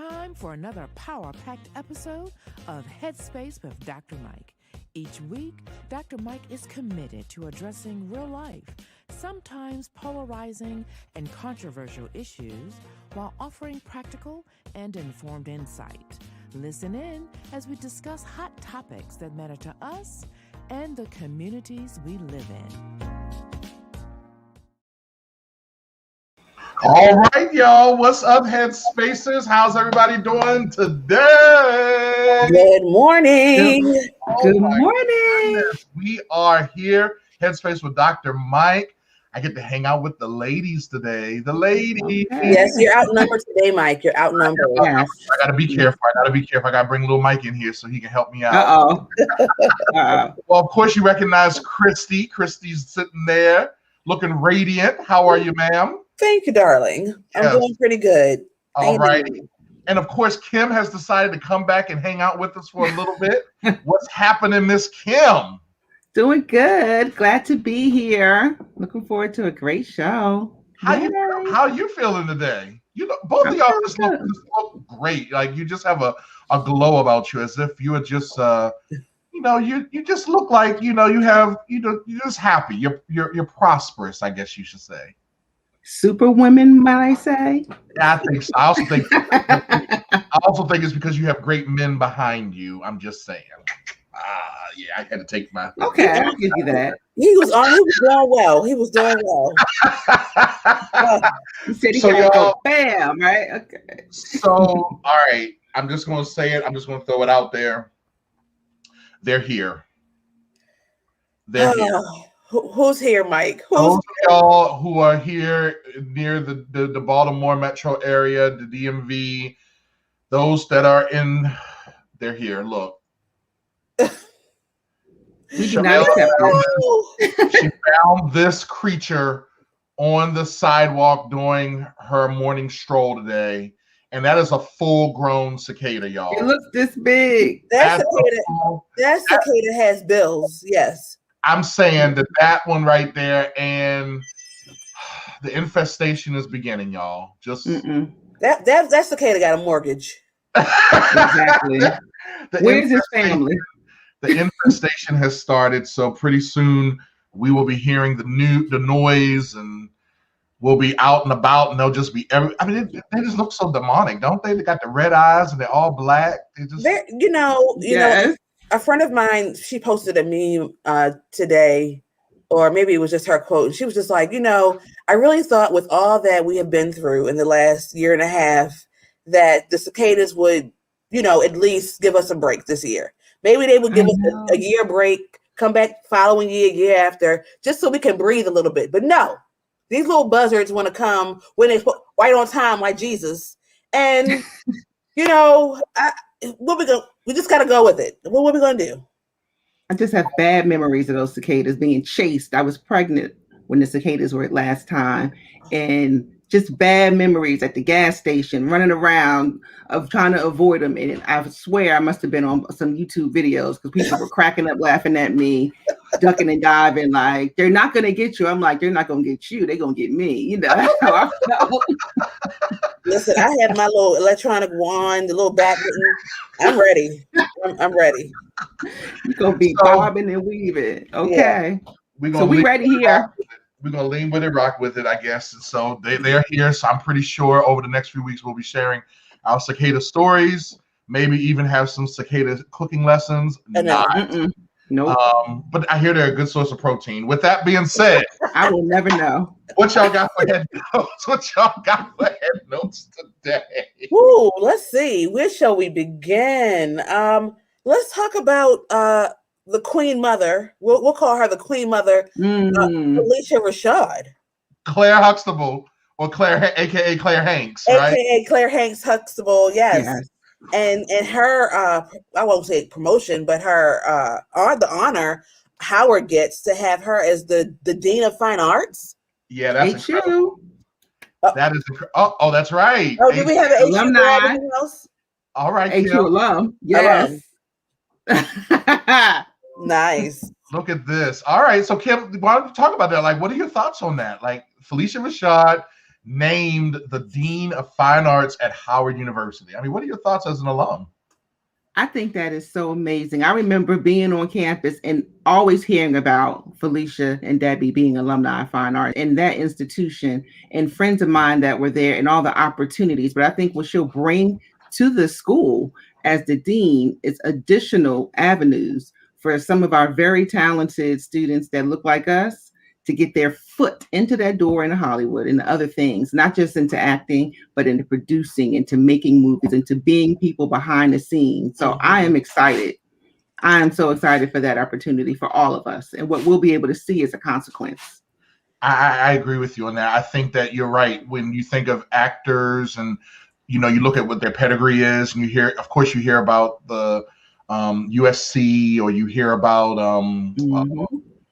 time for another power-packed episode of Headspace with Dr. Mike. Each week, Dr. Mike is committed to addressing real life, sometimes polarizing and controversial issues, while offering practical and informed insight. Listen in as we discuss hot topics that matter to us and the communities we live in. All right, y'all. What's up, Headspacers? How's everybody doing today? Good morning. Good morning. We are here, Headspace with Dr. Mike. I get to hang out with the ladies today. The ladies. Yes, you're outnumbered today, Mike. You're outnumbered. Yes. I gotta be careful. I gotta bring little Mike in here so he can help me out. Well, of course, you recognize Christy. Christy's sitting there looking radiant. How are you, ma'am? Thank you, darling. I'm doing pretty good. All right. And of course, Kim has decided to come back and hang out with us for a little bit. What's happening, Miss Kim? Doing good. Glad to be here. Looking forward to a great show. How you feeling today? You know, both of y'all just look great. Like you just have a glow about you, as if you are just you just look like you're just happy. You're prosperous, I guess you should say. Super women, might I say? Yeah, I think so. I also think it's because you have great men behind you. I'm just saying. Yeah, I had to take my. Okay, I'll give you that. He was doing well. He was doing well. He said he gotta go bam, right? Okay. So, all right. I'm just gonna say it. I'm just gonna throw it out there. They're here. They're here. Who's here, Mike? Those of y'all who are here near the Baltimore metro area, the DMV, those that are they're here. Look. She found this creature on the sidewalk during her morning stroll today, and that is a full-grown cicada, y'all. It looks this big. That cicada has bills, yes. I'm saying that one right there, and the infestation is beginning, y'all. Just that cicada got a mortgage. Exactly. Where's his family? The infestation has started, so pretty soon we will be hearing the noise, and we'll be out and about, and they'll just be they just look so demonic, don't they? They got the red eyes, and they're all black. Yes. A friend of mine, she posted a meme today, or maybe it was just her quote. And she was just like, I really thought with all that we have been through in the last year and a half, that the cicadas would, at least give us a break this year. Maybe they would give us a year break, come back following year after, just so we can breathe a little bit. But no, these little buzzards want to come when they put right on time, like Jesus. And, we just got to go with it. What are we going to do? I just have bad memories of those cicadas being chased. I was pregnant when the cicadas were at last time, and just bad memories at the gas station, running around of trying to avoid them. And I swear I must have been on some YouTube videos because people were cracking up, laughing at me, ducking and diving. Like, they're not going to get you. I'm like, they're not going to get you. They're going to get me. That's how I felt. Listen, I have my little electronic wand, the little bat button. I'm ready. I'm ready. You're going to be bobbing and weaving. Okay. Yeah. We ready here. We're going to lean with it, rock with it, I guess. And so they're here. So I'm pretty sure over the next few weeks, we'll be sharing our cicada stories, maybe even have some cicada cooking lessons. Nope. But I hear they're a good source of protein. With that being said, I will never know. What y'all got for head notes today? Ooh, let's see. Where shall we begin? Let's talk about the Queen Mother. We'll call her the Queen Mother, Phylicia Rashad. Claire Huxtable, or Claire, aka Claire Hanks, right? AKA Claire Hanks Huxtable, yes. And her I won't say promotion, but her the honor Howard gets to have her as the Dean of Fine Arts. Yeah, that's incredible. That is incredible. That's right. Oh, do we have an alumni? All right, HU alum. Yes. Nice. Look at this. All right, so Kim, why don't you talk about that? Like, what are your thoughts on that? Like, Phylicia Rashad named the Dean of Fine Arts at Howard University. I mean, what are your thoughts as an alum? I think that is so amazing. I remember being on campus and always hearing about Phylicia and Debbie being alumni of Fine Arts in that institution, and friends of mine that were there and all the opportunities. But I think what she'll bring to the school as the dean is additional avenues for some of our very talented students that look like us to get their foot into that door into Hollywood and other things, not just into acting, but into producing, into making movies, into being people behind the scenes. So I am excited. I am so excited for that opportunity for all of us and what we'll be able to see as a consequence. I agree with you on that. I think that you're right. When you think of actors and, you look at what their pedigree is, and you hear about the USC, or you hear about,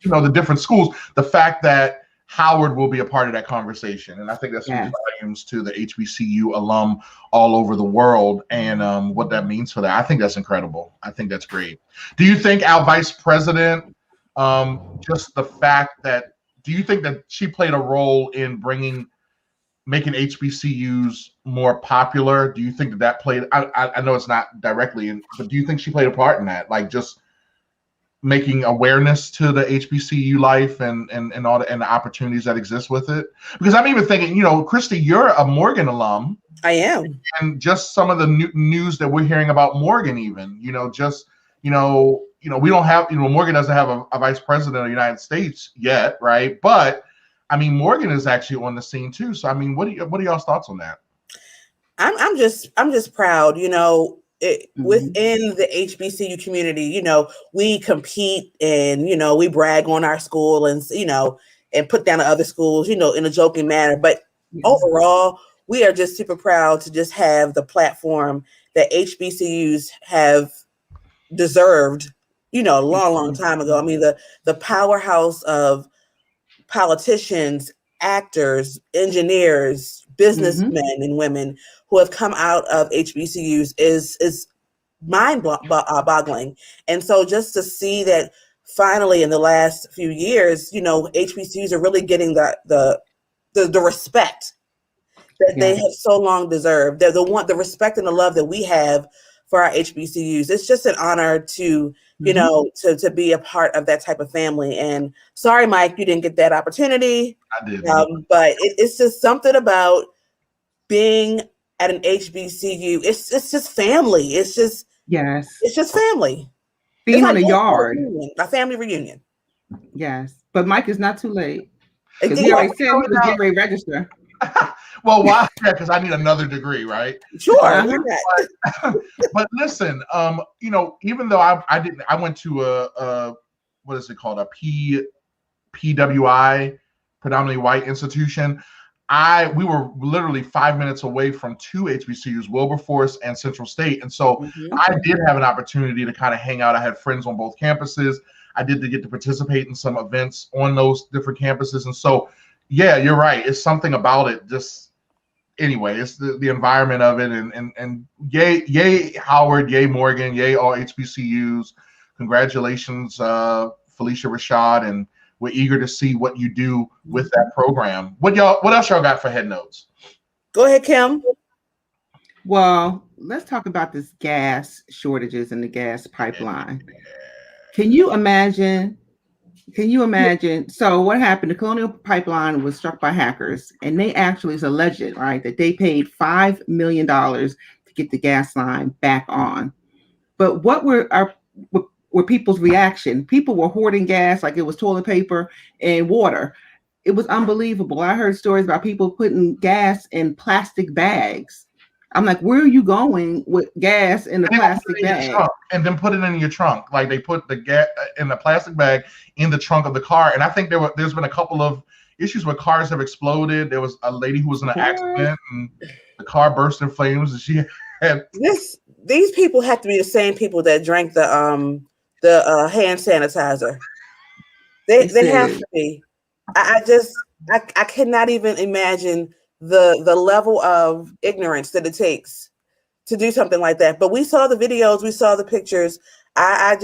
the different schools, the fact that Howard will be a part of that conversation. And I think that's speaks volumes to the HBCU alum all over the world, and what that means for that. I think that's incredible. I think that's great. Do you think our vice president, just the fact that, do you think that she played a role in making HBCUs more popular? Do you think that played, I know it's not directly, but do you think she played a part in that? Like just making awareness to the HBCU life and all the opportunities that exist with it? Because I'm even thinking, Christy, you're a Morgan alum. I am. And just some of the news that we're hearing about Morgan, even, we don't have, Morgan doesn't have a vice president of the United States yet, right? But I mean, Morgan is actually on the scene too. So I mean, what are y'all's thoughts on that? I'm just proud, within the HBCU community, we compete and, we brag on our school and, and put down the other schools, in a joking manner. But overall, we are just super proud to just have the platform that HBCUs have deserved, a long time ago. I mean, the powerhouse of politicians, actors, engineers, businessmen and women who have come out of HBCUs is mind-boggling. And so just to see that finally in the last few years, HBCUs are really getting the respect that they have so long deserved. They're the respect and the love that we have for our HBCUs. It's just an honor to, to be a part of that type of family. And sorry, Mike, you didn't get that opportunity. I did. But it's just something about being at an HBCU. It's just family. It's just family. Being on a yard. A family reunion. Yes. But Mike, is not too late. Because he already said he was getting ready to register. Well, why? Because I need another degree, right? Sure. But listen, even though I went to a what is it called? A PWI, predominantly white institution. We were literally 5 minutes away from two HBCUs, Wilberforce and Central State. And so I did have an opportunity to kind of hang out. I had friends on both campuses. I did get to participate in some events on those different campuses. And so, yeah, you're right. It's something about it. Just anyway, it's the environment of it. And yay Howard, yay Morgan, yay all HBCUs. Congratulations, Phylicia, Rashad, and we're eager to see what you do with that program. What else y'all got for head notes? Go ahead, Kim. Well, let's talk about this gas shortages and the gas pipeline. Can you imagine? So what happened? The Colonial Pipeline was struck by hackers, and they actually, it's alleged, right, that they paid $5 million to get the gas line back on. But what were people's reaction? People were hoarding gas like it was toilet paper and water. It was unbelievable. I heard stories about people putting gas in plastic bags. I'm like, where are you going with gas in the plastic bag? And then put it in your trunk. Like they put the gas in the plastic bag in the trunk of the car. And I think there's been a couple of issues where cars have exploded. There was a lady who was in an accident and the car burst in flames, and she had these people have to be the same people that drank the hand sanitizer. They have to be. I cannot even imagine the level of ignorance that it takes to do something like that. But we saw the videos, we saw the pictures. I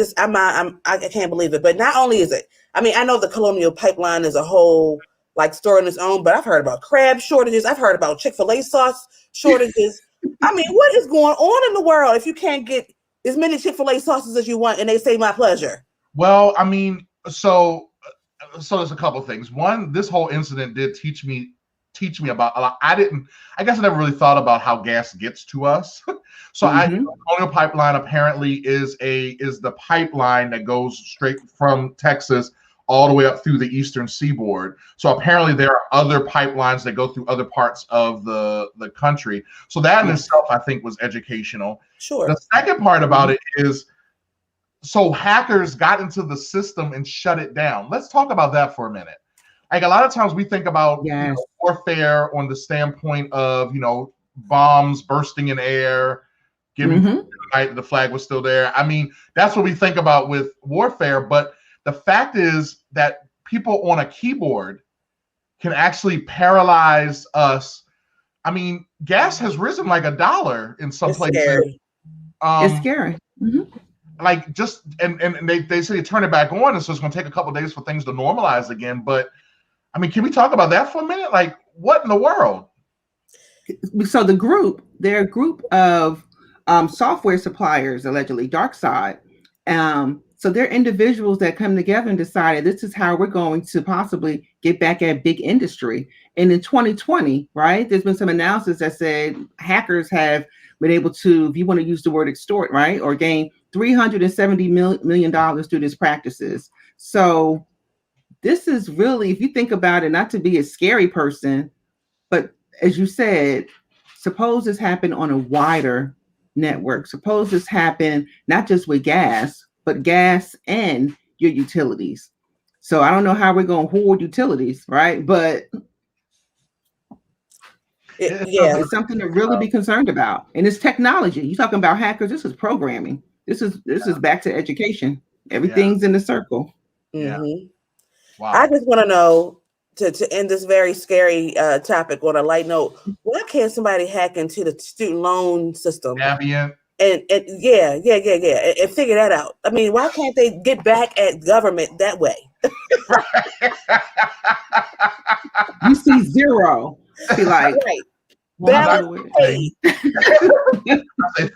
can't believe it. But not only is it, I mean, I know the Colonial Pipeline is a whole like storing its own, but I've heard about crab shortages. I've heard about Chick-fil-A sauce shortages. I mean, what is going on in the world if you can't get as many Chick-fil-A sauces as you want and they say my pleasure? Well, I mean, so there's a couple of things. One, this whole incident did teach me about a lot. I guess I never really thought about how gas gets to us. So Colonial Pipeline apparently is the pipeline that goes straight from Texas all the way up through the eastern seaboard. So apparently there are other pipelines that go through other parts of the country. So that in itself, I think, was educational. Sure. The second part about it is, so hackers got into the system and shut it down. Let's talk about that for a minute. Like, a lot of times we think about warfare on the standpoint of, bombs bursting in air, giving the flag was still there. I mean, that's what we think about with warfare. But the fact is that people on a keyboard can actually paralyze us. I mean, gas has risen like $1 in some places. Scary. It's scary. Like, just and they say turn it back on, and so it's going to take a couple of days for things to normalize again. But I mean, can we talk about that for a minute? Like, what in the world? So they're a group of software suppliers, allegedly, DarkSide. So they're individuals that come together and decided this is how we're going to possibly get back at big industry. And in 2020, right, there's been some analysis that said hackers have been able to, if you want to use the word extort, right, or gain $370 million through these practices. So this is really, if you think about it, not to be a scary person, but as you said, suppose this happened on a wider network. Suppose this happened not just with gas, but gas and your utilities. So I don't know how we're going to hoard utilities, right? But it's something to really be concerned about. And it's technology. You're talking about hackers. This is programming. This is back to education. Everything's in the circle. Yeah. Wow. I just want to know, to end this very scary topic on a light note, why can't somebody hack into the student loan system? Navient. And figure that out. I mean, why can't they get back at government that way? You see zero. Be like, say,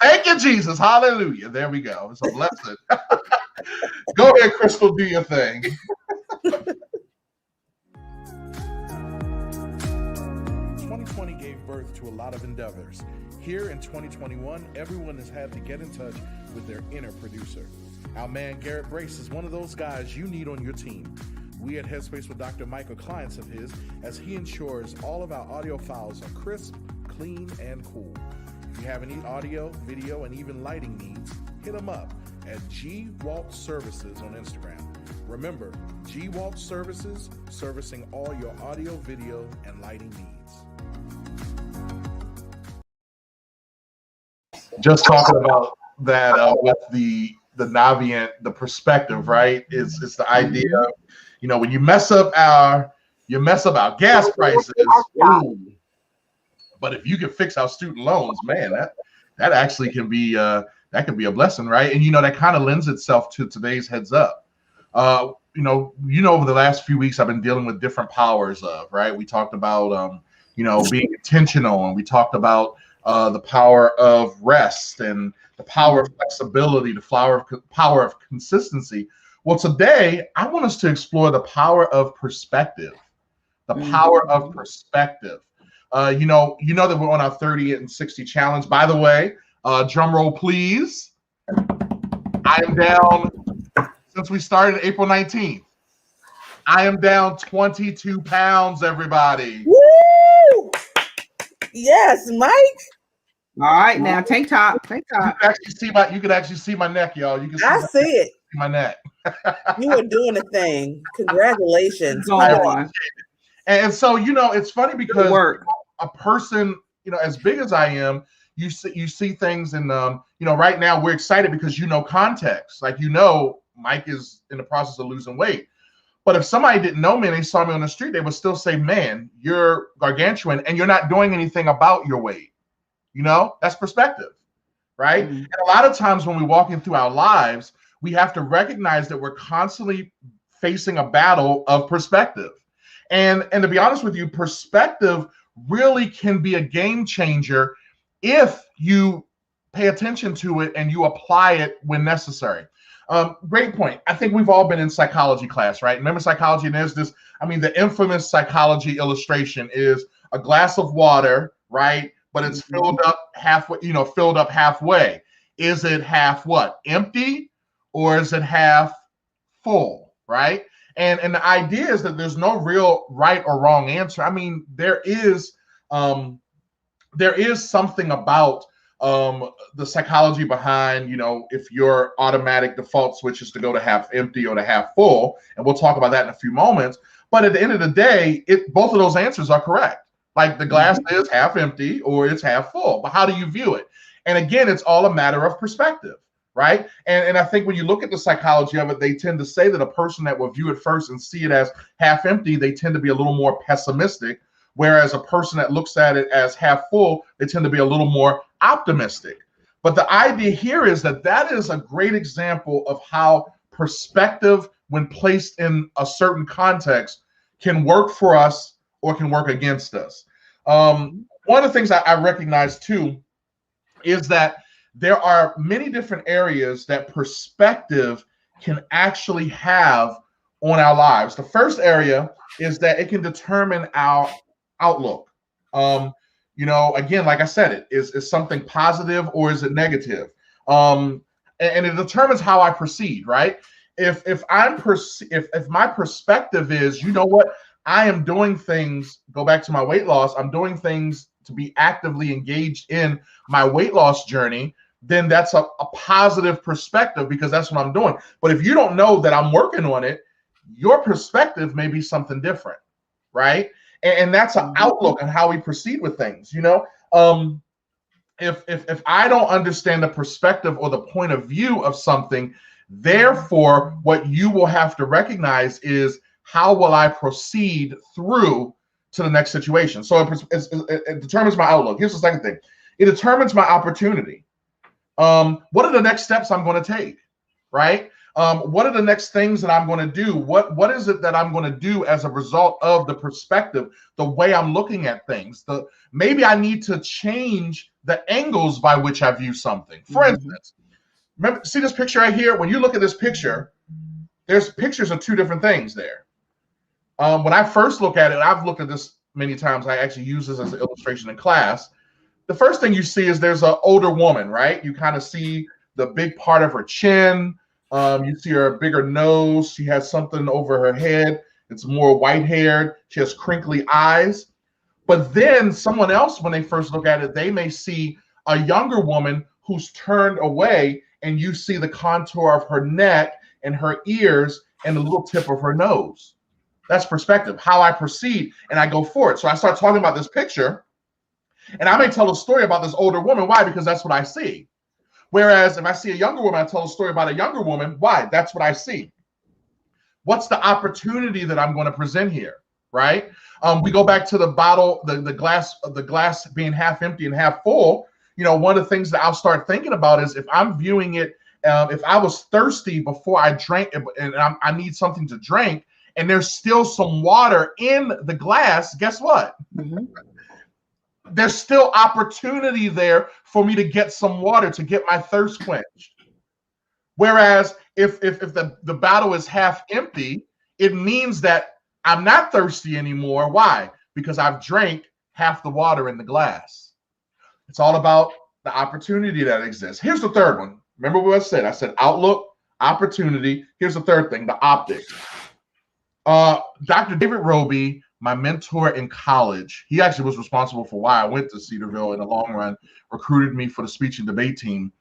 thank you, Jesus. Hallelujah. There we go. It's a blessing. Go ahead, Crystal, do your thing. 2020 gave birth to a lot of endeavors. Here in 2021, everyone has had to get in touch with their inner producer. Our man Garrett Brace is one of those guys you need on your team. We at Headspace with Dr. Mike are clients of his, as he ensures all of our audio files are crisp, clean, and cool. If you have any audio, video, and even lighting needs, hit him up at G Walt Services on Instagram. Remember, G Walt Services, servicing all your audio, video, and lighting needs. Just talking about that with the Navient, the perspective, right? It's the idea, when you mess up our gas prices. Ooh, but if you can fix our student loans, man, that actually can be that could be a blessing, right? And that kind of lends itself to today's Heads Up. Over the last few weeks, I've been dealing with different powers of, right? We talked about being intentional, and we talked about the power of rest and the power of flexibility, the power of consistency. Well, today I want us to explore the power of perspective. The power of perspective. You know that we're on our 30 and 60 challenge. By the way, drum roll, please. I am down since we started April 19th. I am down 22 pounds, everybody. Woo! Yes, Mike. All right, now tank top. You can actually see my neck, y'all. You can see it. My neck. You are doing a thing. Congratulations. And so, it's funny because a person, as big as I am, you see things, and right now we're excited because context. Like, Mike is in the process of losing weight. But if somebody didn't know me and they saw me on the street, they would still say, man, you're gargantuan and you're not doing anything about your weight. That's perspective, right? And a lot of times when we're walking through our lives, we have to recognize that we're constantly facing a battle of perspective. And to be honest with you, perspective really can be a game changer if you pay attention to it and you apply it when necessary. Great point. I think we've all been in psychology class, right? Remember psychology, and there's this, the infamous psychology illustration is a glass of water, right? But it's filled up halfway, filled up halfway. Is it half what? Empty, or is it half full, right? And the idea is that there's no real right or wrong answer. There is something about the psychology behind, if your automatic default switch is to go to half empty or to half full, and we'll talk about that in a few moments. But at the end of the day, both of those answers are correct. Like the glass is half empty or it's half full, but how do you view it? And again, it's all a matter of perspective, right? And I think when you look at the psychology of it, they tend to say that a person that will view it first and see it as half empty, they tend to be a little more pessimistic. Whereas a person that looks at it as half full, they tend to be a little more optimistic. But the idea here is that is a great example of how perspective, when placed in a certain context, can work for us or can work against us. One of the things I recognize too is that there are many different areas that perspective can actually have on our lives. The first area is that it can determine our outlook. Again, like I said, is something positive or is it negative? And it determines how I proceed, right? If my perspective is, you know what, I am doing things, go back to my weight loss, I'm doing things to be actively engaged in my weight loss journey, then that's a positive perspective because that's what I'm doing. But if you don't know that I'm working on it, your perspective may be something different, right? And that's an outlook on how we proceed with things, If I don't understand the perspective or the point of view of something, therefore, what you will have to recognize is how will I proceed through to the next situation. So it determines my outlook. Here's the second thing. It determines my opportunity. What are the next steps I'm going to take, right? What are the next things that I'm going to do? What is it that I'm going to do as a result of the perspective, the way I'm looking at things? Maybe I need to change the angles by which I view something. For instance, remember, see this picture right here? When you look at this picture, there's pictures of two different things there. When I first look at it, I've looked at this many times. I actually use this as an illustration in class. The first thing you see is there's an older woman, right? You kind of see the big part of her chin. You see her bigger nose. She has something over her head. It's more white-haired. She has crinkly eyes. But then someone else, when they first look at it, they may see a younger woman who's turned away, and you see the contour of her neck and her ears and the little tip of her nose. That's perspective, how I proceed, and I go forward. So I start talking about this picture, and I may tell a story about this older woman. Why? Because that's what I see. Whereas if I see a younger woman, I tell a story about a younger woman. Why? That's what I see. What's the opportunity that I'm going to present here, right? We go back to the bottle, the glass being half empty and half full. One of the things that I'll start thinking about is if I'm viewing it, if I was thirsty before I drank and I need something to drink, and there's still some water in the glass, guess what? There's still opportunity there for me to get some water to get my thirst quenched. Whereas if the bottle is half empty, it means that I'm not thirsty anymore. Why? Because I've drank half the water in the glass. It's all about the opportunity that exists. Here's the third one. Remember what I said? I said outlook, opportunity. Here's the third thing, the optics. Dr. David Roby, my mentor in college, he actually was responsible for why I went to Cedarville in the long run, recruited me for the speech and debate team.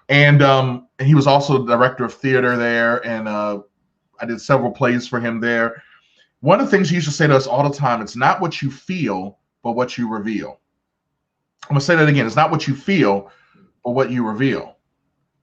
And he was also the director of theater there. And I did several plays for him there. One of the things he used to say to us all the time, it's not what you feel, but what you reveal. I'm going to say that again. It's not what you feel, but what you reveal.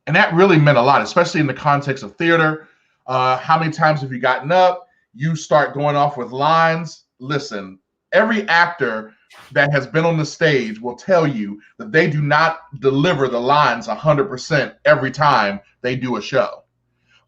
And that really meant a lot, especially in the context of theater. How many times have you gotten up? You start going off with lines. Listen, every actor that has been on the stage will tell you that they do not deliver the lines 100% every time they do a show.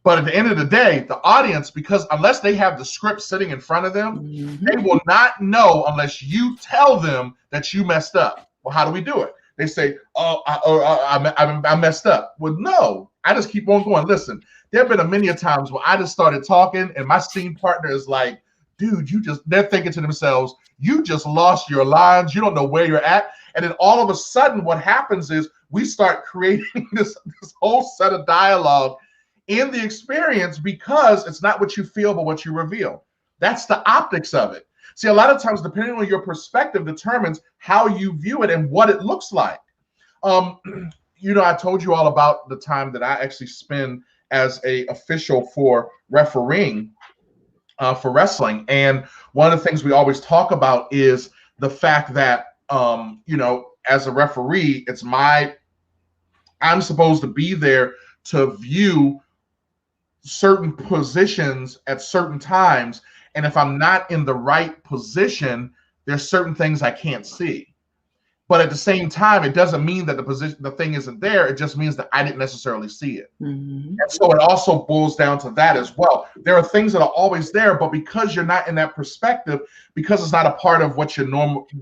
But at the end of the day, the audience, because unless they have the script sitting in front of them, they will not know unless you tell them that you messed up. Well, how do we do it? They say, "Oh, I messed up." Well, no, I just keep on going. Listen, there have been many times where I just started talking, and my scene partner is like, "Dude, they're thinking to themselves, you just lost your lines. You don't know where you're at." And then all of a sudden, what happens is we start creating this whole set of dialogue in the experience because it's not what you feel, but what you reveal. That's the optics of it. See, a lot of times, depending on your perspective, determines how you view it and what it looks like. I told you all about the time that I actually spend as a official for refereeing for wrestling. And one of the things we always talk about is the fact that, as a referee, I'm supposed to be there to view certain positions at certain times. And if I'm not in the right position, there's certain things I can't see. But at the same time, it doesn't mean that the thing isn't there. It just means that I didn't necessarily see it. And so it also boils down to that as well. There are things that are always there, but because you're not in that perspective, because it's not a part of what you're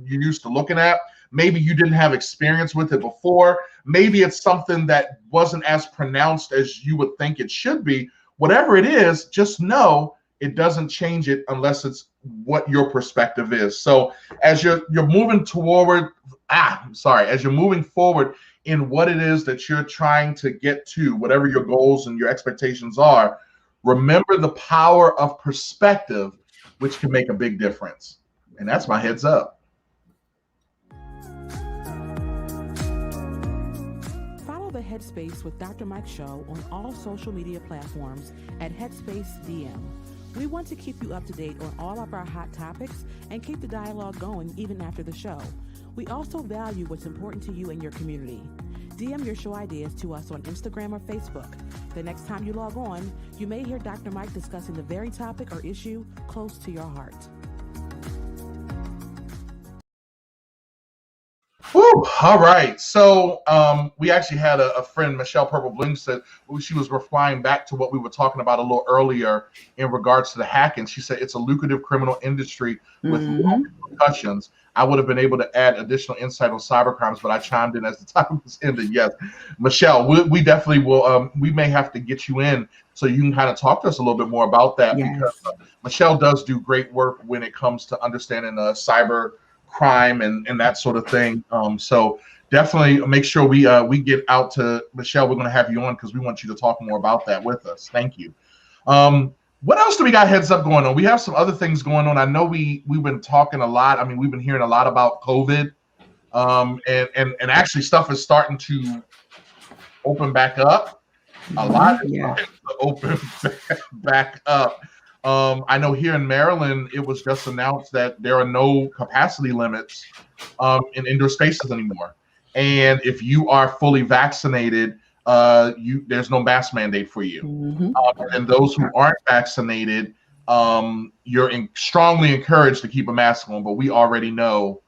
used to looking at, maybe you didn't have experience with it before. Maybe it's something that wasn't as pronounced as you would think it should be. Whatever it is, just know it doesn't change it unless it's what your perspective is. So as you're moving forward in what it is that you're trying to get to, whatever your goals and your expectations are, remember the power of perspective, which can make a big difference. And that's my heads up. Follow the Headspace with Dr. Mike show on all social media platforms at Headspace DM. We want to keep you up to date on all of our hot topics and keep the dialogue going even after the show. We also value what's important to you and your community. DM your show ideas to us on Instagram or Facebook. The next time you log on, you may hear Dr. Mike discussing the very topic or issue close to your heart. Whew, all right. So we actually had a friend, Michelle Purple Bling, said she was replying back to what we were talking about a little earlier in regards to the hacking. She said it's a lucrative criminal industry with repercussions. I would have been able to add additional insight on cybercrimes, but I chimed in as the time was ended. Yes, Michelle, we definitely will. We may have to get you in so you can kind of talk to us a little bit more about that, because Michelle does do great work when it comes to understanding cyber crime and that sort of thing. So definitely make sure we get out to Michelle. We're going to have you on because we want you to talk more about that with us. Thank you. What else do we got heads up going on? We have some other things going on. I know we've been talking a lot. I mean, we've been hearing a lot about COVID, and actually stuff is starting to open back up. A lot is starting to open back up. I know here in Maryland, it was just announced that there are no capacity limits in indoor spaces anymore. And if you are fully vaccinated, there's no mask mandate for you. And those who aren't vaccinated, you're strongly encouraged to keep a mask on, but we already know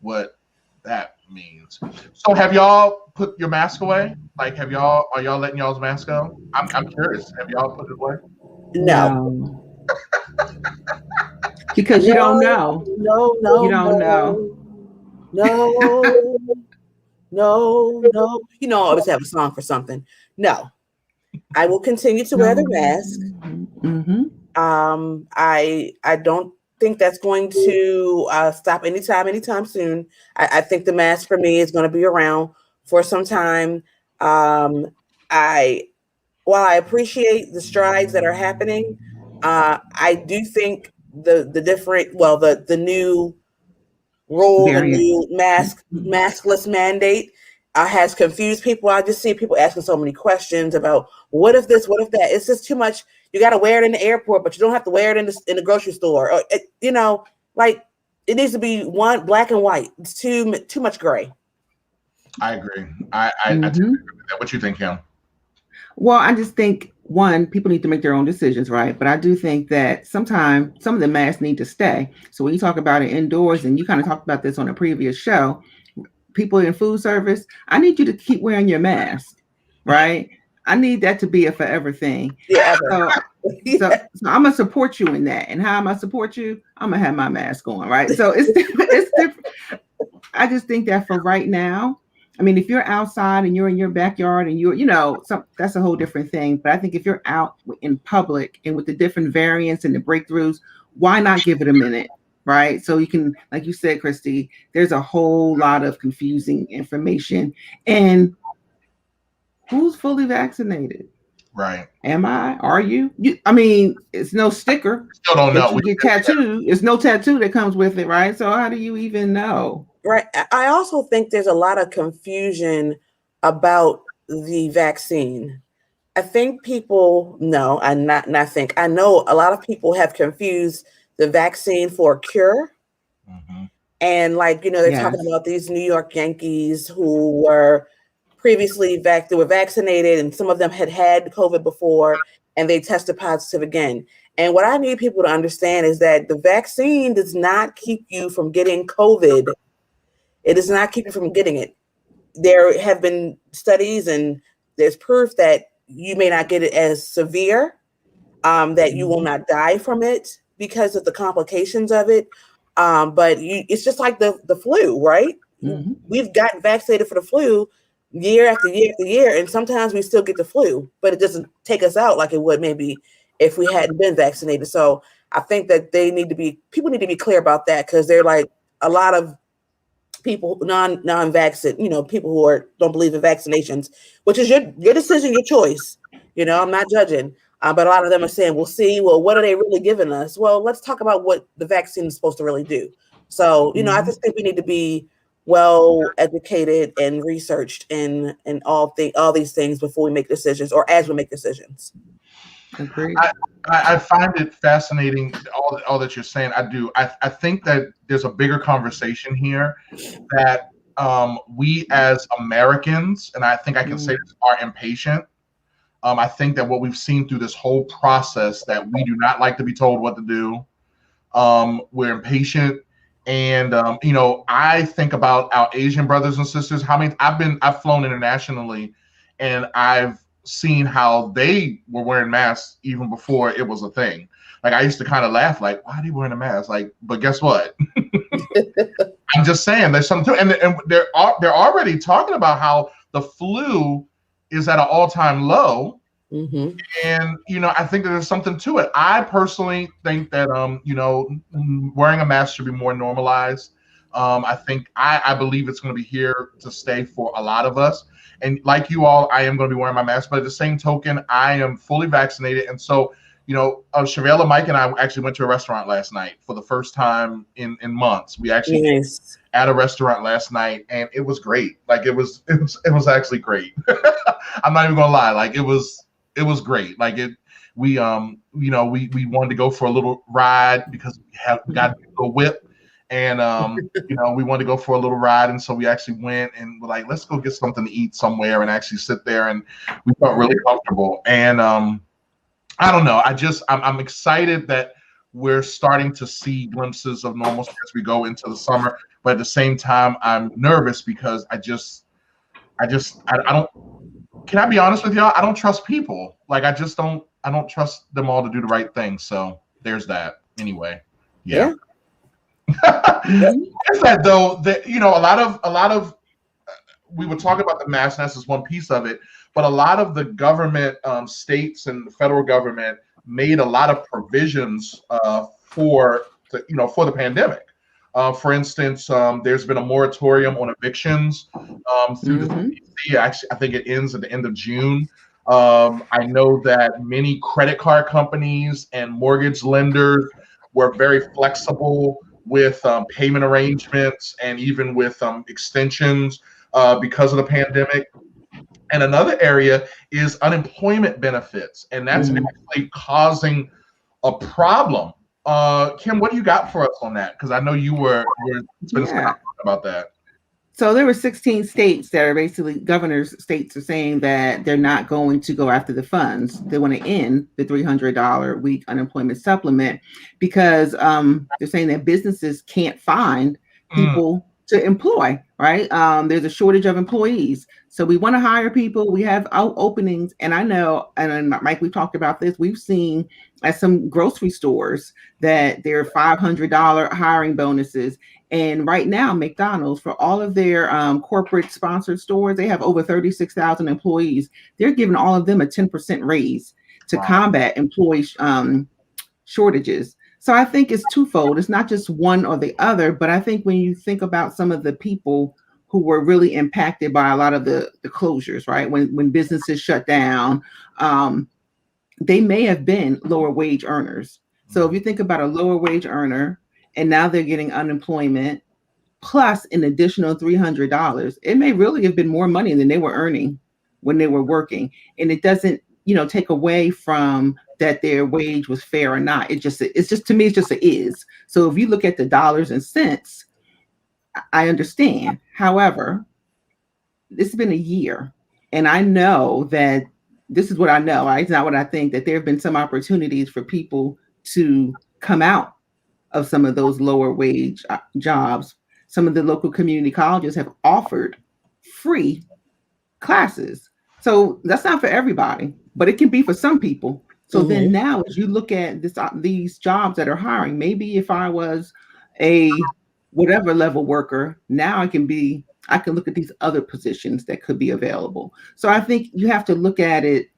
what that means. So have y'all put your mask away? Like, are y'all letting y'all's mask go? I'm curious. Have y'all put it away? No. Because you don't know. No. You don't know. No. You know, I always have a song for something. No. I will continue to wear the mask. I don't think that's going to stop anytime soon. I think the mask for me is going to be around for some time. While I appreciate the strides that are happening, I do think the new rule, the new maskless mandate has confused people. I just see people asking so many questions about what if this, what if that. It's just too much. You got to wear it in the airport, but you don't have to wear it in the grocery store. Or, like it needs to be one black and white. It's too much gray. I agree. I totally agree with that. What you think, Kim? Well, I just think, one, people need to make their own decisions, right? But I do think that sometimes some of the masks need to stay. So when you talk about it indoors, and you kind of talked about this on a previous show, people in food service, I need you to keep wearing your mask, right? I need that to be a forever thing. Yeah. So I'm gonna support you in that. And how am I support you? I'm gonna have my mask on, right? So it's different. I just think that for right now, I mean, if you're outside and you're in your backyard and that's a whole different thing. But I think if you're out in public and with the different variants and the breakthroughs, why not give it a minute, right? So you can, like you said, Christy, there's a whole lot of confusing information. And who's fully vaccinated? Right. Am I? Are you? I mean, it's no sticker. Still don't know. You get tattooed. It's no tattoo that comes with it, right? So how do you even know? Right. I also think there's a lot of confusion about the vaccine. I think people know, I know a lot of people have confused the vaccine for a cure. Mm-hmm. And they're talking about these New York Yankees who were previously they were vaccinated, and some of them had COVID before, and they tested positive again. And what I need people to understand is that the vaccine does not keep you from getting COVID. It does not keep you from getting it. There have been studies and there's proof that you may not get it as severe, that you will not die from it because of the complications of it. But it's just like the flu, right? Mm-hmm. We've gotten vaccinated for the flu year after year after year, and sometimes we still get the flu, but it doesn't take us out like it would maybe if we hadn't been vaccinated. So I think that people need to be clear about that, because they're like a lot of people non-vaccinated, people who don't believe in vaccinations, which is your decision, your choice. I'm not judging, but a lot of them are saying, what are they really giving us? Well, let's talk about what the vaccine is supposed to really do. So, I just think we need to be well educated and researched in all these things before we make decisions, or as we make decisions. I find it fascinating, all that you're saying. I do. I think that there's a bigger conversation here that we as Americans, and I think I can say this, are impatient. I think that what we've seen through this whole process, that we do not like to be told what to do. We're impatient. And, I think about our Asian brothers and sisters. I've flown internationally, and I've seen how they were wearing masks even before it was a thing. Like, I used to kind of laugh, like, why are they wearing a mask? Like, but guess what? I'm just saying there's something to it. And they're already talking about how the flu is at an all-time low. Mm-hmm. And, I think that there's something to it. I personally think that, wearing a mask should be more normalized. I believe it's going to be here to stay for a lot of us. And like you all, I am going to be wearing my mask, but at the same token, I am fully vaccinated. And so, Shavella, Mike, and I actually went to a restaurant last night for the first time in months. We actually at a restaurant last night, and it was great. Like, it was actually great. I'm not even going to lie. Like, it was great. Like, we wanted to go for a little ride because we got a whip. And, we wanted to go for a little ride. And so we actually went and we're like, let's go get something to eat somewhere and actually sit there. And we felt really comfortable. And I don't know. I'm excited that we're starting to see glimpses of normalcy as we go into the summer. But at the same time, I'm nervous because I don't, can I be honest with y'all? I don't trust people. Like, I don't trust them all to do the right thing. So there's that anyway. Yeah. Is that though that a lot of we were talking about the mask, and that's just one piece of it, but a lot of the government, states and the federal government made a lot of provisions for the pandemic. For instance, there's been a moratorium on evictions through the CDC. Actually, I think it ends at the end of June. I know that many credit card companies and mortgage lenders were very flexible with payment arrangements and even with extensions because of the pandemic. And another area is unemployment benefits, and that's actually causing a problem. Kim, what do you got for us on that? Because I know you were talking about that. So there were 16 states that are basically governors' states are saying that they're not going to go after the funds. They want to end the $300 a week unemployment supplement because they're saying that businesses can't find people to employ, right? There's a shortage of employees. So we want to hire people. We have openings. And I know, and Mike, we talked about this. We've seen at some grocery stores that there are $500 hiring bonuses. And right now, McDonald's, for all of their corporate sponsored stores, they have over 36,000 employees. They're giving all of them a 10% raise to combat employee shortages. So I think it's twofold. It's not just one or the other, but I think when you think about some of the people who were really impacted by a lot of the closures, right? When businesses shut down, they may have been lower wage earners. So if you think about a lower wage earner and now they're getting unemployment plus an additional $300, it may really have been more money than they were earning when they were working. And it doesn't, take away from that their wage was fair or not. It's just to me, it's just a is. So if you look at the dollars and cents, I understand. However, this has been a year, and I know that this is what I know. It's not what I think, that there have been some opportunities for people to come out of some of those lower wage jobs. Some of the local community colleges have offered free classes. So that's not for everybody, but it can be for some people. So then now, as you look at these jobs that are hiring, maybe if I was a whatever level worker, now I can look at these other positions that could be available. So I think you have to look at it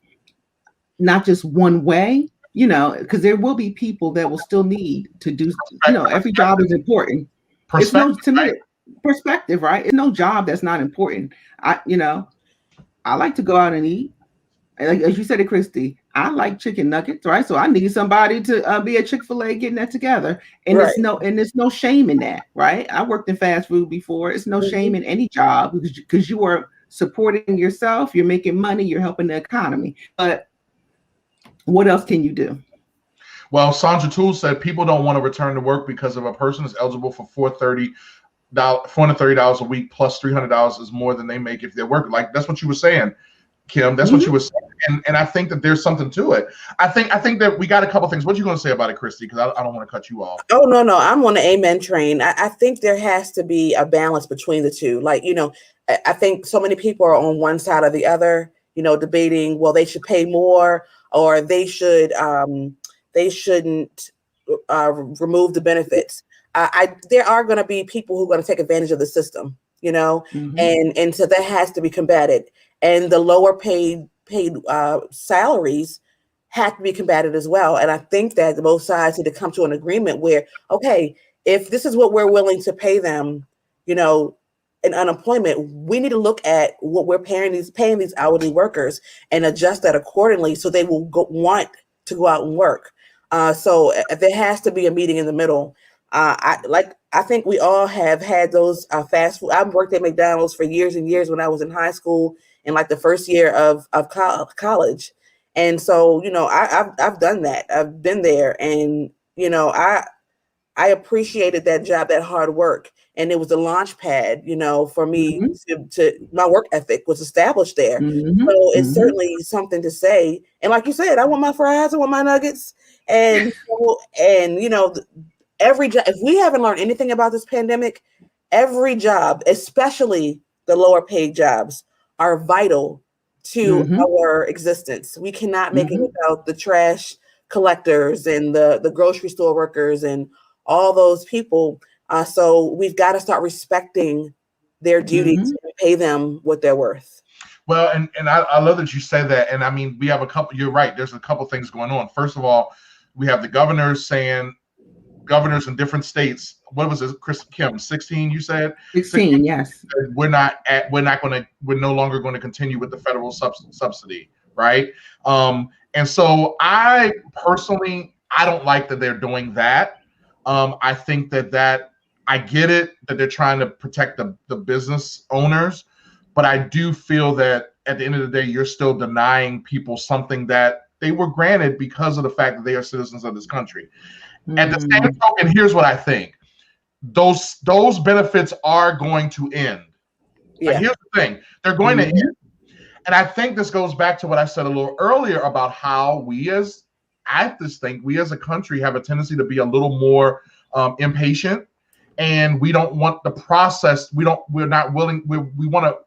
not just one way, because there will be people that will still need to do, every job is important. Perspective, right? It's no job that's not important. I like to go out and eat. Like, as you said it, Christy, I like chicken nuggets, right? So I need somebody to be at Chick-fil-A getting that together. And there's no shame in that, right? I worked in fast food before. It's no shame in any job because you are supporting yourself, you're making money, you're helping the economy. But what else can you do? Well, Sandra Toole said people don't want to return to work because if a person is eligible for $430 a week plus $300 is more than they make if they're working. Like, that's what you were saying, Kim. That's what you were saying. And I think that there's something to it. I think that we got a couple things. What are you going to say about it, Christy? Because I don't want to cut you off. Oh, no. I'm on the amen train. I think there has to be a balance between the two. Like, I think so many people are on one side or the other, debating, well, they should pay more or they shouldn't remove the benefits. There are going to be people who are going to take advantage of the system, and so that has to be combated. And the lower paid salaries have to be combated as well. And I think that both sides need to come to an agreement where, okay, if this is what we're willing to pay them, in unemployment, we need to look at what we're paying these hourly workers and adjust that accordingly so they will want to go out and work. So there has to be a meeting in the middle. I think we all have had those fast food. I've worked at McDonald's for years and years when I was in high school and like the first year of college. And so, I've done that. I've been there and, I appreciated that job, that hard work. And it was a launch pad, for me to my work ethic was established there. So it's certainly something to say. And like you said, I want my fries, I want my nuggets. And every job, if we haven't learned anything about this pandemic, every job, especially the lower paid jobs, are vital to our existence. We cannot make it without the trash collectors and the grocery store workers and all those people. So we've got to start respecting their duties and pay them what they're worth. Well, and I love that you said that. And I mean, we have you're right. There's a couple things going on. First of all, we have the governors in different states. What was it, Kim? 16, you said? 16, yes. We're no longer going to continue with the federal subsidy, right? And so I personally, I don't like that they're doing that. I think that I get it that they're trying to protect the business owners, but I do feel that at the end of the day, you're still denying people something that they were granted because of the fact that they are citizens of this country. At the same token, here's what I think. Those benefits are going to end. Yeah. Here's the thing. They're going to end. And I think this goes back to what I said a little earlier about how we as a country have a tendency to be a little more impatient and we don't want the process. We want to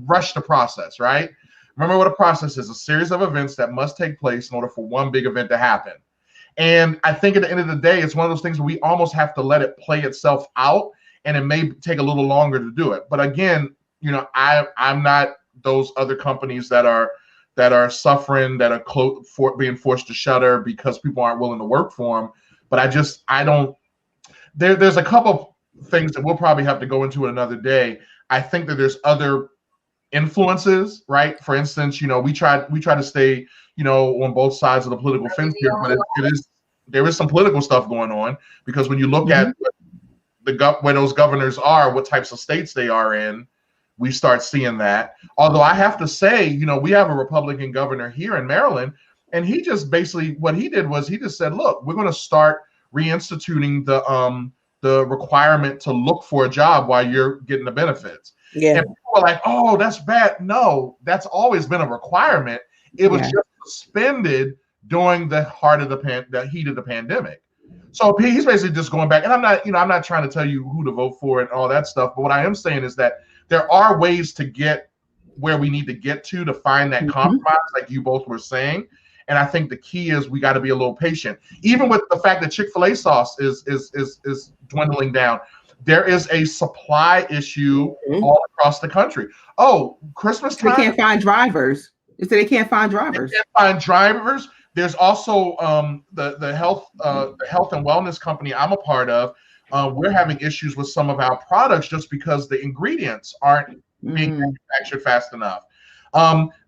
rush the process, right? Remember what a process is: a series of events that must take place in order for one big event to happen. And I think at the end of the day, it's one of those things where we almost have to let it play itself out, and it may take a little longer to do it. But again, I'm not those other companies that are suffering, that are being forced to shutter because people aren't willing to work for them. But I don't. There's a couple things that we'll probably have to go into another day. I think that there's other influences, right? For instance, we try to stay, on both sides of the political fence here, but there is some political stuff going on, because when you look at where those governors are, what types of states they are in, we start seeing that. Although I have to say, we have a Republican governor here in Maryland, and he just basically, what he did was he just said, look, we're going to start reinstituting the requirement to look for a job while you're getting the benefits. Yeah. And people are like, oh, that's bad. No, that's always been a requirement. It was just suspended during the heat of the pandemic. So he's basically just going back. And I'm not trying to tell you who to vote for and all that stuff. But what I am saying is that there are ways to get where we need to get to find that compromise, like you both were saying. And I think the key is we got to be a little patient. Even with the fact that Chick-fil-A sauce is dwindling down, there is a supply issue all across the country. Oh, Christmas time. They can't find drivers. They can't find drivers. They can't find drivers. There's also the health and wellness company I'm a part of. We're having issues with some of our products just because the ingredients aren't being manufactured fast enough.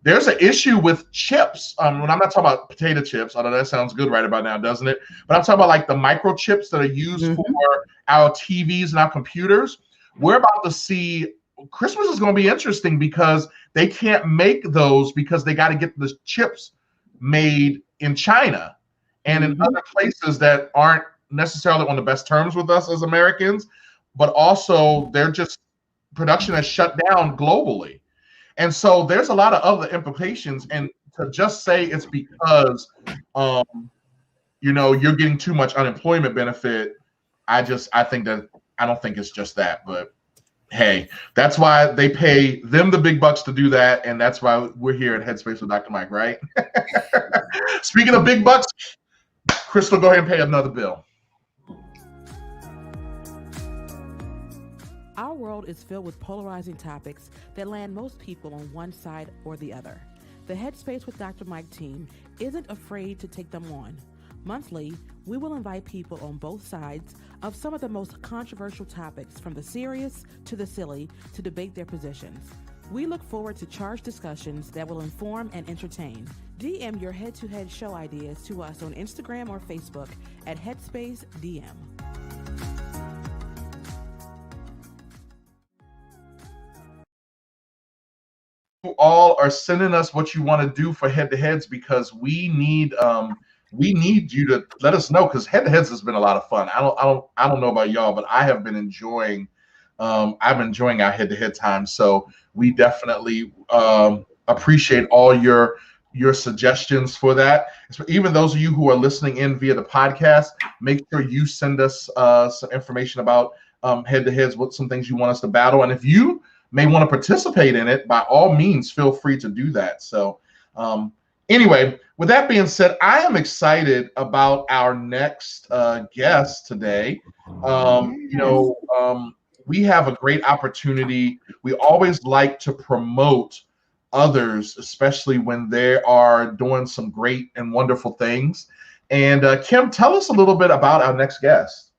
There's an issue with chips. When I'm not talking about potato chips, although that sounds good right about now, doesn't it? But I'm talking about like the microchips that are used for our TVs and our computers. We're about to see, Christmas is going to be interesting because they can't make those because they got to get the chips made in China and in other places that aren't necessarily on the best terms with us as Americans, but also production has shut down globally. And so there's a lot of other implications, and to just say it's because you're getting too much unemployment benefit, I don't think it's just that. But hey, that's why they pay them the big bucks to do that, and that's why we're here at Headspace with Dr. Mike, right? Speaking of big bucks, Crystal, go ahead and pay another bill. Our world is filled with polarizing topics that land most people on one side or the other. The Headspace with Dr. Mike team isn't afraid to take them on. Monthly, we will invite people on both sides of some of the most controversial topics, from the serious to the silly, to debate their positions. We look forward to charged discussions that will inform and entertain. DM your head-to-head show ideas to us on Instagram or Facebook at Headspace DM. You all are sending us what you want to do for head-to-heads, because we need you to let us know, because head-to-heads has been a lot of fun. I don't know about y'all, but I have been enjoying our head-to-head time. So we definitely appreciate all your suggestions for that. So even those of you who are listening in via the podcast, make sure you send us some information about head-to-heads, what some things you want us to battle. And if you may want to participate in it, by all means, feel free to do that. So anyway, with that being said, I am excited about our next guest today. We have a great opportunity. We always like to promote others, especially when they are doing some great and wonderful things. And Kim, tell us a little bit about our next guest.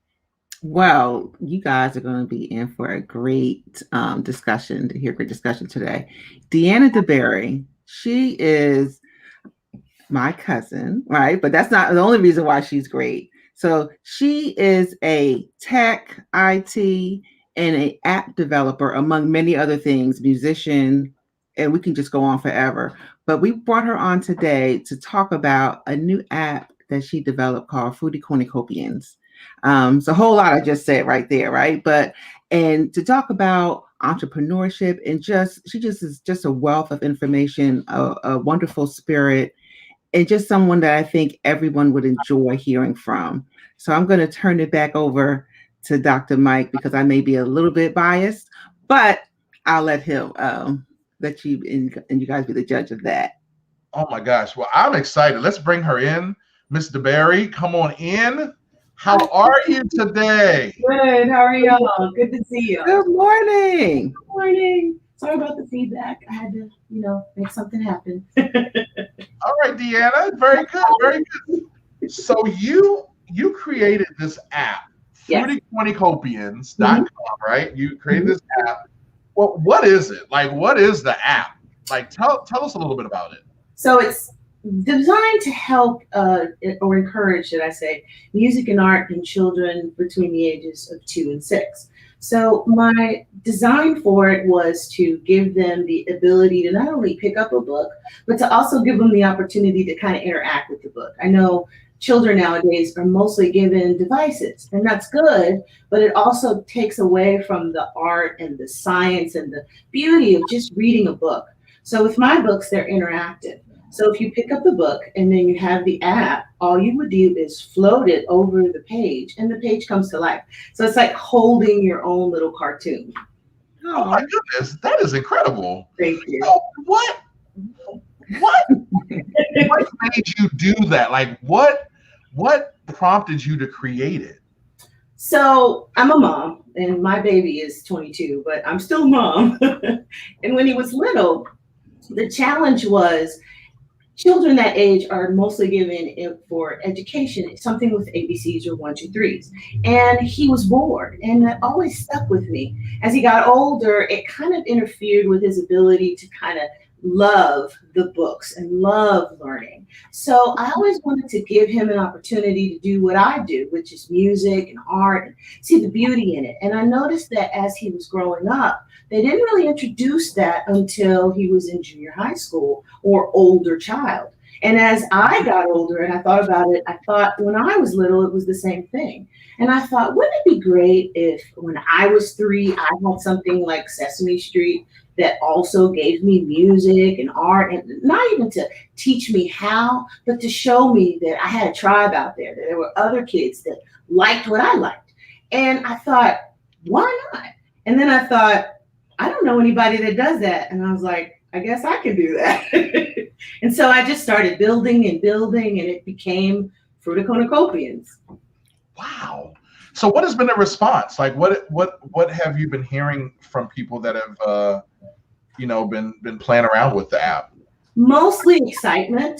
Well, you guys are going to be in for a great discussion, to hear a great discussion today. Deanna DeBerry, she is my cousin, right? But that's not the only reason why she's great. So she is a tech, IT, and an app developer, among many other things, musician, and we can just go on forever. But we brought her on today to talk about a new app that she developed called Fruity Cornucopians. So a whole lot I just said right there, right? And to talk about entrepreneurship, and she is just a wealth of information, a wonderful spirit, and just someone that I think everyone would enjoy hearing from. So I'm going to turn it back over to Dr. Mike because I may be a little bit biased, but I'll let him let you and you guys be the judge of that. Oh my gosh. Well, I'm excited. Let's bring her in. Miss DeBerry, come on in. How are you today? Good. How are y'all? Good to see you. Good morning. Good morning. Sorry about the feedback. I had to, make something happen. All right, Deanna. Very good. Very good. So you created this app, FruityCornucopians.com, right? You created this app. Well, what is it? Like, what is the app? Like, tell us a little bit about it. So it's designed to help or encourage, should I say, music and art in children between the ages of 2 and 6. So my design for it was to give them the ability to not only pick up a book, but to also give them the opportunity to kind of interact with the book. I know children nowadays are mostly given devices, and that's good, but it also takes away from the art and the science and the beauty of just reading a book. So with my books, they're interactive. So if you pick up the book and then you have the app, all you would do is float it over the page and the page comes to life. So it's like holding your own little cartoon. Oh my goodness, that is incredible. Thank you. So what made you do that? Like what prompted you to create it? So I'm a mom and my baby is 22, but I'm still a mom. And when he was little, the challenge was children that age are mostly given for education, something with ABCs or 1, 2, 3s. And he was bored, and that always stuck with me. As he got older, it kind of interfered with his ability to kind of love the books and love learning. So I always wanted to give him an opportunity to do what I do, which is music and art, and see the beauty in it. And I noticed that as he was growing up, they didn't really introduce that until he was in junior high school or older child. And as I got older and I thought about it, I thought when I was little, it was the same thing. And I thought, wouldn't it be great if when I was 3, I had something like Sesame Street that also gave me music and art, and not even to teach me how, but to show me that I had a tribe out there, that there were other kids that liked what I liked. And I thought, why not? And then I thought, I don't know anybody that does that. And I was like, I guess I can do that. And so I just started building, and it became FruityCornucopians. Wow. So what has been the response? Like what have you been hearing from people that have been playing around with the app? Mostly excitement.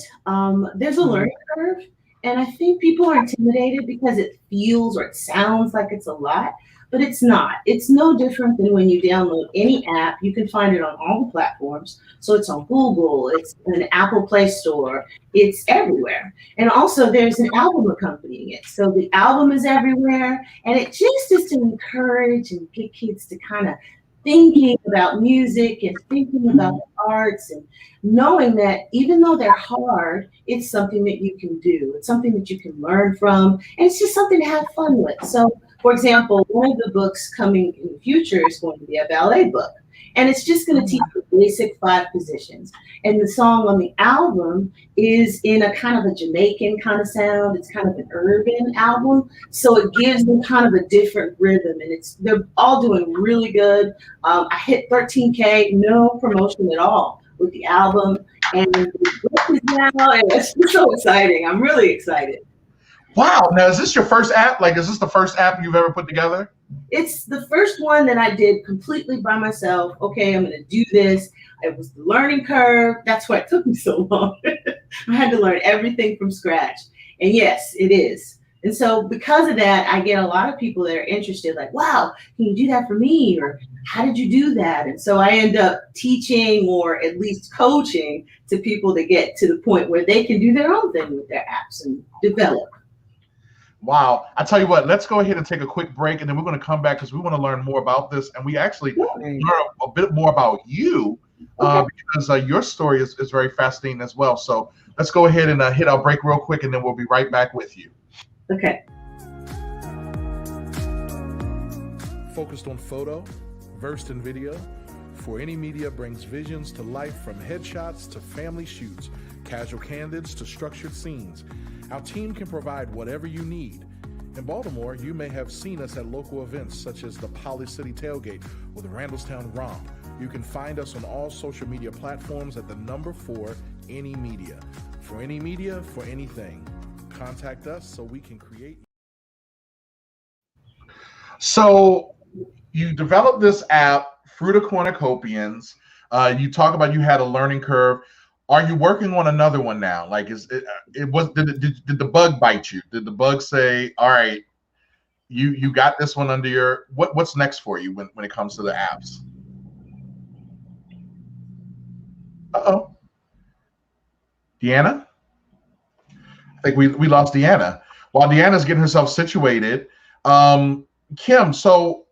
There's a learning curve, and I think people are intimidated because it feels or it sounds like it's a lot, but it's not. It's no different than when you download any app. You can find it on all the platforms. So it's on Google, it's an Apple Play Store, it's everywhere. And also there's an album accompanying it. So the album is everywhere, and it just is to encourage and get kids to kind of thinking about music and thinking about the arts, and knowing that even though they're hard, it's something that you can do. It's something that you can learn from, and it's just something to have fun with. So, for example, one of the books coming in the future is going to be a ballet book, and it's just going to teach the basic 5 positions. And the song on the album is in a kind of a Jamaican kind of sound. It's kind of an urban album, so it gives them kind of a different rhythm, and they're all doing really good. I hit 13K, no promotion at all with the album, and the book is now, and it's so exciting. I'm really excited. Wow. Now, is this your first app? Like, is this the first app you've ever put together? It's the first one that I did completely by myself. Okay, I'm going to do this. It was the learning curve. That's why it took me so long. I had to learn everything from scratch. And yes, it is. And so because of that, I get a lot of people that are interested, like, wow, can you do that for me? Or how did you do that? And so I end up teaching, or at least coaching, to people to get to the point where they can do their own thing with their apps and develop. Wow. I tell you what, let's go ahead and take a quick break, and then we're going to come back because we want to learn more about this. And we actually learn a bit more about you because your story is very fascinating as well. So let's go ahead and hit our break real quick, and then we'll be right back with you. Okay. Focused on photo, versed in video, For Any Media brings visions to life, from headshots to family shoots, casual candids to structured scenes. Our team can provide whatever you need. In Baltimore, you may have seen us at local events such as the Poly City Tailgate or the Randallstown Romp. You can find us on all social media platforms at the number 4 Any Media. For any media, for anything, contact us so we can create. So you developed this app, Fruit of Cornucopians. You talk about you had a learning curve. Are you working on another one now? Like, did the bug bite you? Did the bug say, all right, you got this one under your, what's next for you when it comes to the apps? Uh-oh. Deanna? I think we lost Deanna. While Deanna's getting herself situated, Kim, so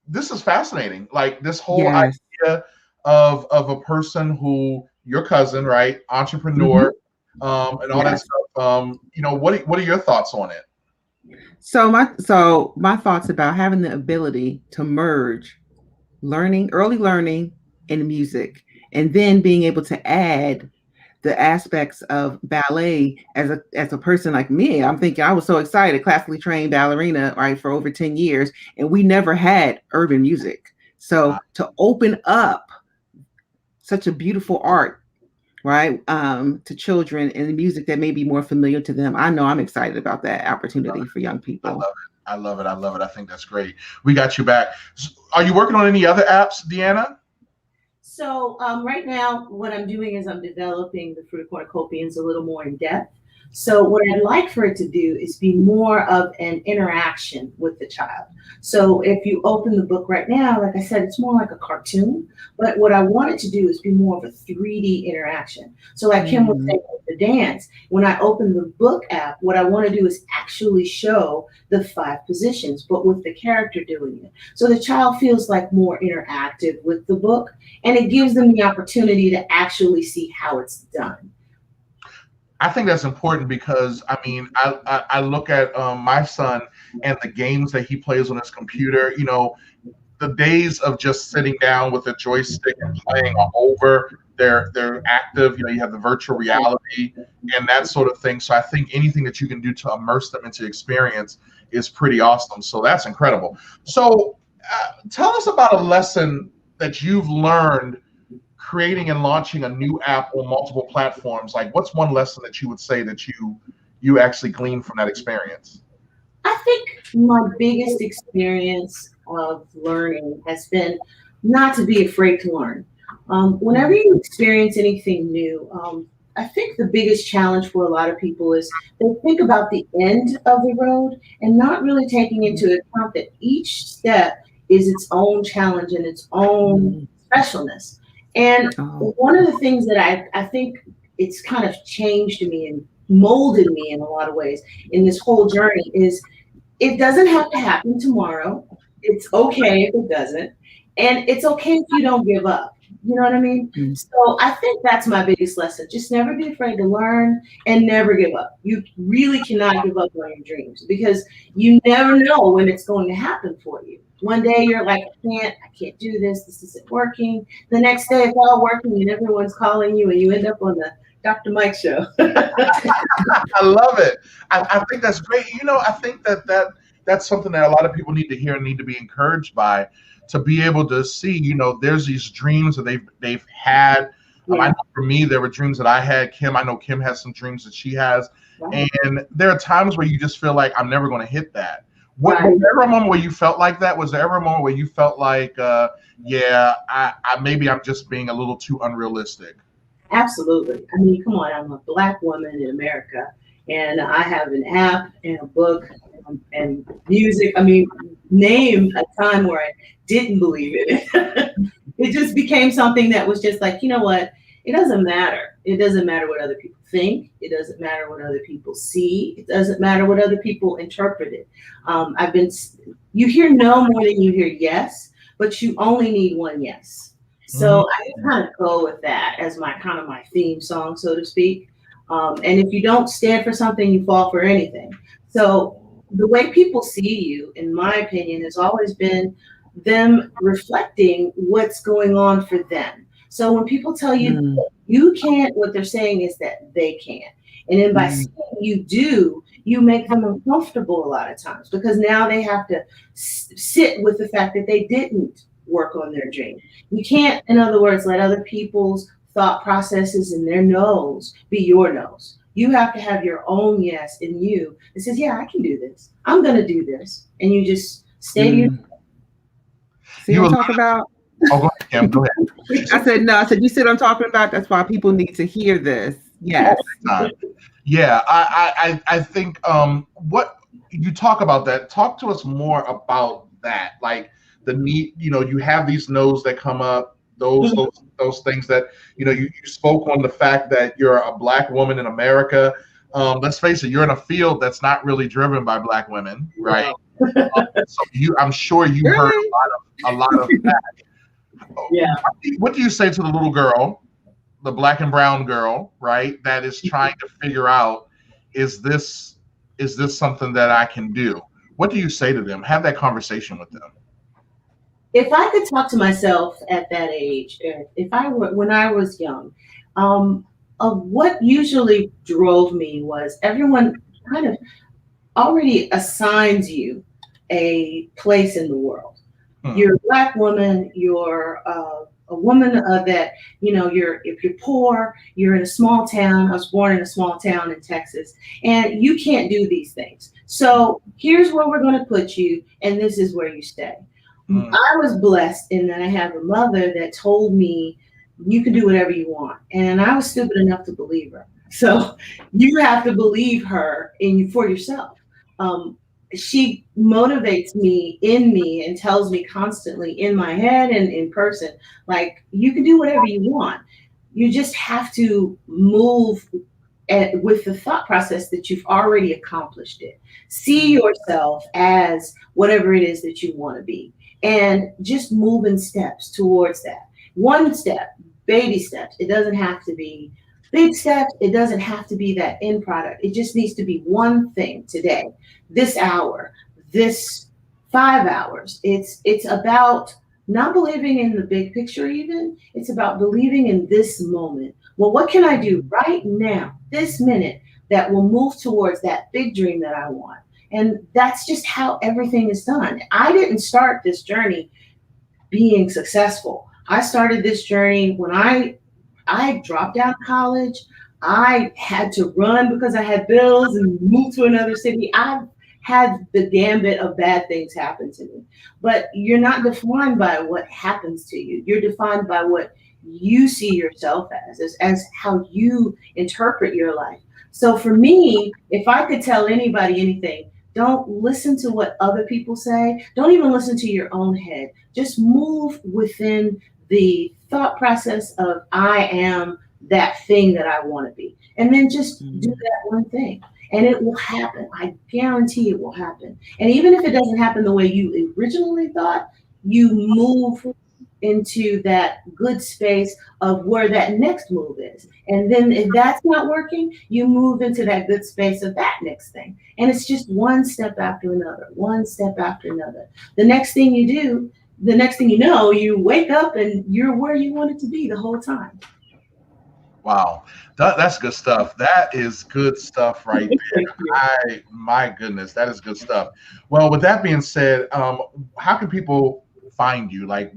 this is fascinating. Like this whole idea of a person who, your cousin, right? Entrepreneur, and all that stuff. What are your thoughts on it? So my thoughts about having the ability to merge early learning and music, and then being able to add the aspects of ballet as a person like me. I'm thinking, I was so excited, classically trained ballerina, right, for over 10 years, and we never had urban music. So to open up such a beautiful art, right, to children and music that may be more familiar to them, I know I'm excited about that opportunity for young people. I love it. I think that's great. We got you back. Are you working on any other apps, Deanna? So right now, what I'm doing is I'm developing the Fruit of Cornucopians a little more in depth. So what I'd like for it to do is be more of an interaction with the child. So if you open the book right now, like I said, it's more like a cartoon. But what I wanted to do is be more of a 3D interaction. So like Kim was saying with the dance, when I open the book app, what I want to do is actually show the 5 positions, but with the character doing it. So the child feels like more interactive with the book, and it gives them the opportunity to actually see how it's done. I think that's important because, I mean, I look at my son and the games that he plays on his computer. You know, the days of just sitting down with a joystick and playing are over. They're active. You know, you have the virtual reality and that sort of thing. So I think anything that you can do to immerse them into experience is pretty awesome. So that's incredible. So tell us about a lesson that you've learned creating and launching a new app on multiple platforms. Like, what's one lesson that you would say that you actually gleaned from that experience? I think my biggest experience of learning has been not to be afraid to learn. Whenever you experience anything new, I think the biggest challenge for a lot of people is they think about the end of the road and not really taking into account that each step is its own challenge and its own specialness. And one of the things that I think it's kind of changed me and molded me in a lot of ways in this whole journey is it doesn't have to happen tomorrow. It's okay if it doesn't. And it's okay if you don't give up. You know what I mean? So I think that's my biggest lesson. Just never be afraid to learn and never give up. You really cannot give up on your dreams because you never know when it's going to happen for you. One day you're like, I can't do this. This isn't working. The next day it's all working and everyone's calling you and you end up on the Dr. Mike show. I love it. I think that's great. You know, I think that's something that a lot of people need to hear and need to be encouraged by, to be able to see, you know, there's these dreams that they've had. Yeah. I know for me, there were dreams that I had. Kim, I know Kim has some dreams that she has. Right. And there are times where you just feel like I'm never going to hit that. Was there ever a moment where you felt like that? Was there ever a moment where you felt like, maybe I'm just being a little too unrealistic? Absolutely. I mean, come on, I'm a Black woman in America, and I have an app and a book and music. I mean, name a time where I didn't believe it. It just became something that was just like, you know what? It doesn't matter. It doesn't matter what other people think. It doesn't matter what other people see. It doesn't matter what other people interpret it. You hear no more than you hear yes, but you only need one yes. So I just kind of go with that as my theme song, so to speak. And if you don't stand for something, you fall for anything. So the way people see you, in my opinion, has always been them reflecting what's going on for them. So when people tell you you can't, what they're saying is that they can. And then by seeing you do, you make them uncomfortable a lot of times, because now they have to sit with the fact that they didn't work on their dream. You can't, in other words, let other people's thought processes and their no's be your no's. You have to have your own yes in you that says, yeah, I can do this. I'm going to do this. And you just stay to your. See what I'm talking about? Oh, go ahead, Kim. Go ahead. I said, you see what I'm talking about? That's why people need to hear this. Yes. Yeah, I think what you talk about that, talk to us more about that. Like the need, you have these no's that come up, those things that, you spoke on the fact that you're a Black woman in America. Let's face it, you're in a field that's not really driven by Black women, right? So I'm sure you heard a lot of that. Yeah. What do you say to the little girl, the Black and brown girl, right, that is trying to figure out, is this something that I can do? What do you say to them? Have that conversation with them. If I could talk to myself at that age, when I was young, what usually drove me was everyone kind of already assigns you a place in the world. You're a Black woman, you're a woman that, if you're poor, you're in a small town. I was born in a small town in Texas, and you can't do these things. So here's where we're going to put you, and this is where you stay. I was blessed in that I have a mother that told me you can do whatever you want. And I was stupid enough to believe her. So you have to believe her for yourself. She motivates me and tells me constantly in my head and in person, like, you can do whatever you want. You just have to move with the thought process that you've already accomplished it. See yourself as whatever it is that you want to be, and just move in steps towards that. One step, baby steps. It doesn't have to be big steps. It doesn't have to be that end product. It just needs to be one thing today, this hour, this 5 hours. It's about not believing in the big picture even. It's about believing in this moment. Well, what can I do right now, this minute, that will move towards that big dream that I want? And that's just how everything is done. I didn't start this journey being successful. I started this journey when I dropped out of college. I had to run because I had bills and move to another city. I've had the gambit of bad things happen to me. But you're not defined by what happens to you. You're defined by what you see yourself as how you interpret your life. So for me, if I could tell anybody anything, don't listen to what other people say. Don't even listen to your own head. Just move within the thought process of, I am that thing that I want to be. And then just do that one thing. And it will happen. I guarantee it will happen. And even if it doesn't happen the way you originally thought, you move into that good space of where that next move is. And then if that's not working, you move into that good space of that next thing. And it's just one step after another, one step after another. The next thing you do, the next thing you know, you wake up and you're where you wanted to be the whole time. Wow, that's good stuff. That is good stuff right there. My goodness, that is good stuff. Well, with that being said, how can people find you? Like,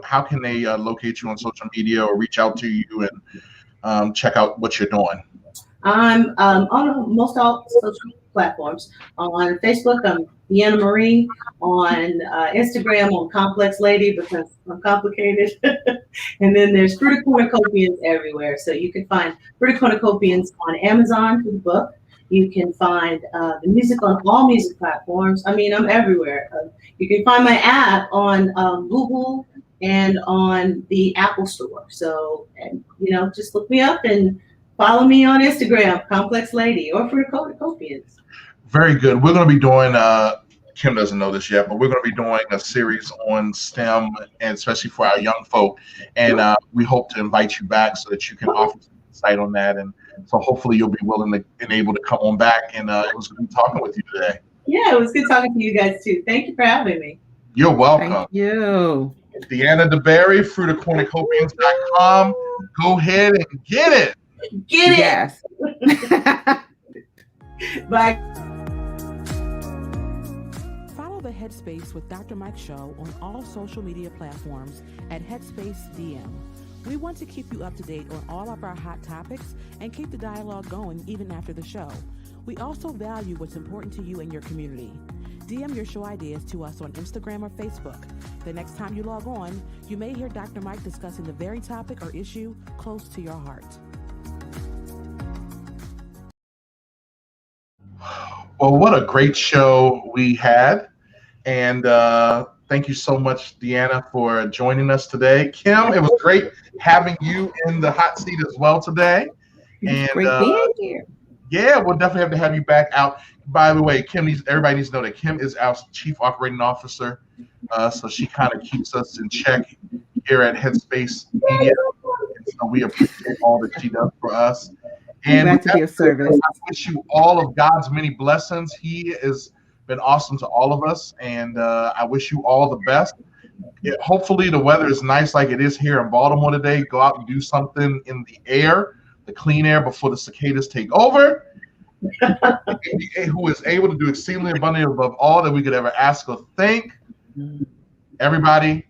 how can they locate you on social media or reach out to you and check out what you're doing? I'm on most all social platforms. On Facebook, I'm Deanna Marie. On Instagram, I'm Complex Lady because I'm complicated. And then there's Fruity Cornucopians everywhere. So you can find Fruity Cornucopians on Amazon for the book. You can find the music on all music platforms. I mean, I'm everywhere. You can find my app on Google and on the Apple Store. So, just look me up and follow me on Instagram, Complex Lady, or Fruity Cornucopians. Very good. We're going to be doing, Kim doesn't know this yet, but we're going to be doing a series on STEM, and especially for our young folk. And we hope to invite you back so that you can offer some insight on that. And so hopefully you'll be willing and able to come on back. And it was good talking with you today. Yeah, it was good talking to you guys too. Thank you for having me. You're welcome. Thank you. Deanna DeBerry, fruiticornucopians.com. Go ahead and get it. Get it. Yes. Bye. Headspace with Dr. Mike show on all social media platforms at Headspace DM. We want to keep you up to date on all of our hot topics and keep the dialogue going even after the show. We also value what's important to you and your community. DM your show ideas to us on Instagram or Facebook. The next time you log on, you may hear Dr. Mike discussing the very topic or issue close to your heart. Well, what a great show we had. And thank you so much, Deanna, for joining us today. Kim, it was great having you in the hot seat as well today. And great being here. Yeah, we'll definitely have to have you back out. By the way, everybody needs to know that Kim is our Chief Operating Officer. So she kind of keeps us in check here at Headspace Media. And so we appreciate all that she does for us. And glad to be of service. I wish you all of God's many blessings. He has been awesome to all of us, and I wish you all the best. Hopefully the weather is nice like it is here in Baltimore today. Go out and do something in the air, the clean air, before the cicadas take over. Who is able to do exceedingly abundantly above all that we could ever ask or think. Everybody,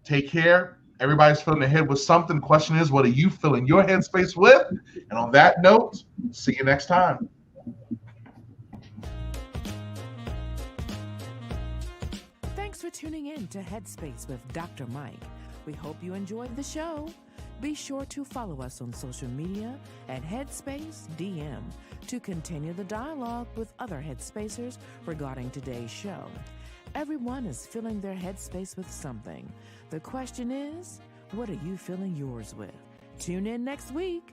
take care. Everybody's filling their head with something. The question is, what are you filling your headspace with? And on that note, see you next time. Thanks for tuning in to Headspace with Dr. Mike. We hope you enjoyed the show. Be sure to follow us on social media at Headspace DM to continue the dialogue with other Headspacers regarding today's show. Everyone is filling their headspace with something. The question is, what are you filling yours with? Tune in next week.